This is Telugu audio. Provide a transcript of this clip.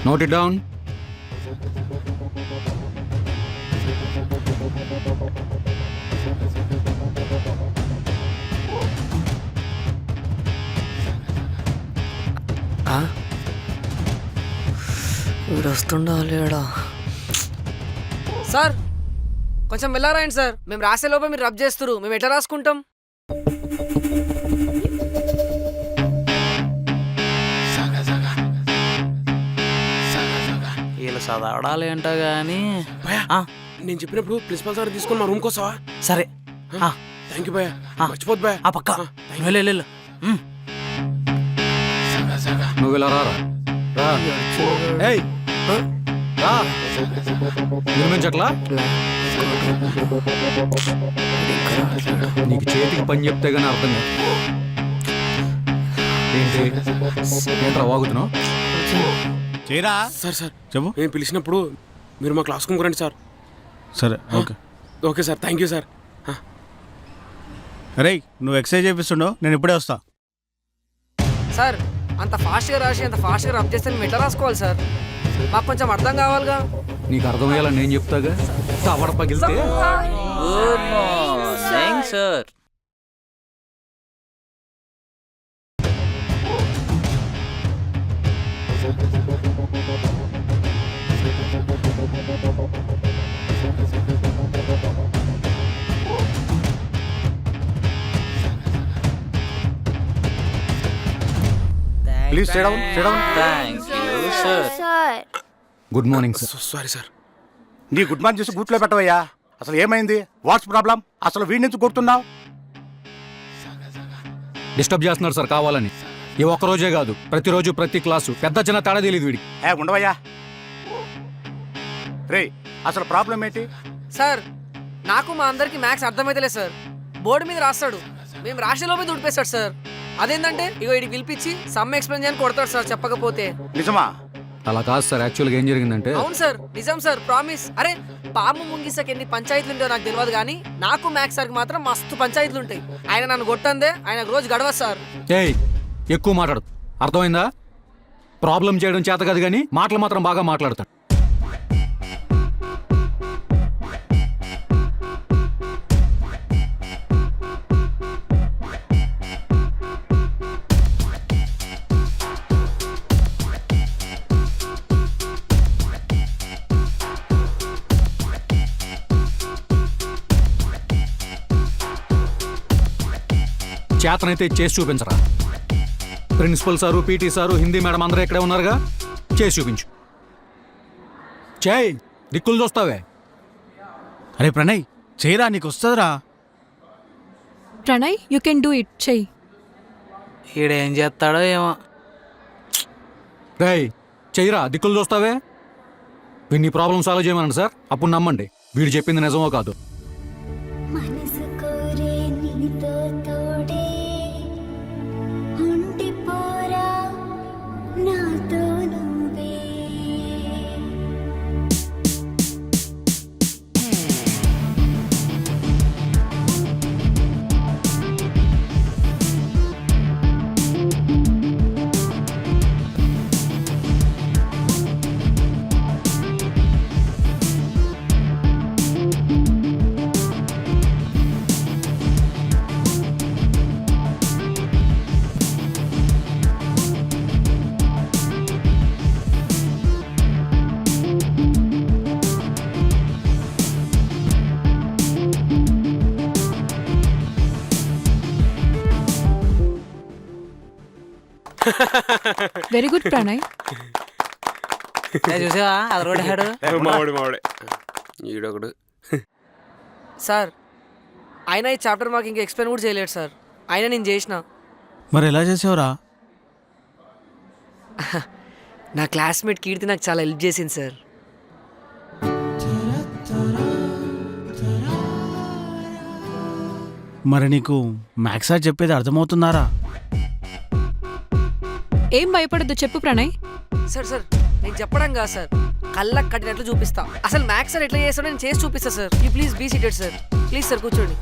Note it down. వీడు వస్తుండాలేడా? సార్ కొంచెం వెళ్ళారాయండి సార్. మేము రాసే లోపల మీరు రబ్ చేస్తారు, మేము ఎట్లా రాసుకుంటాం? వీళ్ళు చదవడాలి ఏంటో కానీ. నేను చెప్పినప్పుడు ప్రిన్సిపల్ సార్ తీసుకొని మా రూమ్ కోసవా? సరే థ్యాంక్ యూ భయ్యా. మర్చిపోద్దు భయ్యా. ఆ పక్క వెళ్ళు. నువ్వు ఇలా రారా. రా. ఏయ్, రా. నిర్మించట్లా? నీకు చేతికి పని చెప్తే గానీ అర్థం కాదు. ఏంట్రా వాగుతున్నావు? చేయరా సార్ సార్ చెప్పు. నేను పిలిచినప్పుడు మీరు మా క్లాస్ రండి సార్. సరే okay okay sir, thank you sir. రేయ్, నువ్వు ఎక్సర్సైజ్ చేపిస్తుండో, నేను ఇప్పుడే వస్తా. సార్ అంత ఫాస్ట్గా రాసి అంత ఫాస్ట్గా రబ్ చేస్తే మేము ఎట్లా రాసుకోవాలి సార్? మాకు కొంచెం అర్థం కావాలిగా. నీకు అర్థమయ్యేలా నేను చెప్తాగా. తవడ పగిలితే good morning sir. Please sit down. Thank you sir. Good morning sir. Sorry sir. నీ గుడ్ మార్నింగ్ చేసి గుర్తులో పెట్టవయ్యా. అసలు ఏమైంది? What's problem? అసలు వీడి నుంచి కొడుతున్నావు? డిస్టర్బ్ చేస్తున్నారు సార్ కావాలని. ఈ ఒక్కరోజే కాదు, ప్రతిరోజు ప్రతి క్లాసు పెద్ద చిన్న తేడా తెలియదు వీడికి. ఉండవయ్యా. రేయ్, అసలు ప్రాబ్లం ఏంటి? సార్ నాకు మా అందరికి మ్యాథ్స్ అర్థమైతలేదు సార్. బోర్డు మీద రాస్తాడు, మేము రాసే లోపే దుడిపేస్తాడు సార్. అదేంటంటే ఇగో ఇటు పిలిపించి సమ్ ఎక్స్ప్లెయిన్ చేయని కొడతాడు సార్ చెప్పకపోతే. నిజమా? అలా కాదు సార్. యాక్చువల్గా ఏం జరిగిందంటే, అవును సార్, నిజం సార్, ప్రామిస్. అరే పాము ముంగిసకి ఎన్ని పంచాయతీలు ఉంటాయో నాకు తెలియదు కానీ నాకు మ్యాథ్స్ సార్కి మాత్రం మస్తు పంచాయతీలు ఉంటాయి. ఆయన నన్ను కొట్టందే ఆయన రోజు గడవదు సార్. ఏయ్ ఎక్కువ మాట్లాడు, అర్థమైందా? ప్రాబ్లం చేయడం చేత కాదు కానీ మాటలు మాత్రం బాగా మాట్లాడతాడు. చేతనైతే చేసి చూపించరా. Principal sir, PT sir, Hindi madam అందరూ ఇక్కడే ఉన్నారుగా, చేసి చూపించు. చేయి, దిక్కులు చూస్తావే. అరే ప్రణయ్, చేయరా, నీకు వస్తుందిరా. Pranay you can do it. చెయ్యి. ఈడేం చేస్తాడో ఏమో. రేయ్ చెయ్యరా, దిక్కులు చూస్తావే. వీడిని ప్రాబ్లం సాల్వ్ చేయమనండి సార్, అప్పుడు నమ్మండి వీడు చెప్పింది నిజమో కాదు. Very good Pranay. చూసావా అది రోడ్ హెడ్. మావాడే ఈడొకడు. సార్ ఆయన ఈ చాప్టర్ మాకు ఇంకా ఎక్స్ప్లెయిన్ కూడా చేయలేడు సార్. ఆయన నేను చేసిన. మరి ఎలా చేసావురా? నా క్లాస్మేట్ కీర్తి నాకు చాలా హెల్ప్ చేసింది సార్. మరి నీకు మ్యాథ్స్ సార్ చెప్పేది అర్థమవుతున్నారా? ఏం భయపడద్దు, చెప్పు ప్రణయ్. సార్ సార్ నేను చెప్పడం కాదు సార్, కళ్ళకు కట్టినట్లు చూపిస్తా. అసలు మ్యాథ్స్ సార్ ఎట్లా చేస్తాడో నేను చేసి చూపిస్తా sir. You please be seated sir. Please sir కూర్చోండి.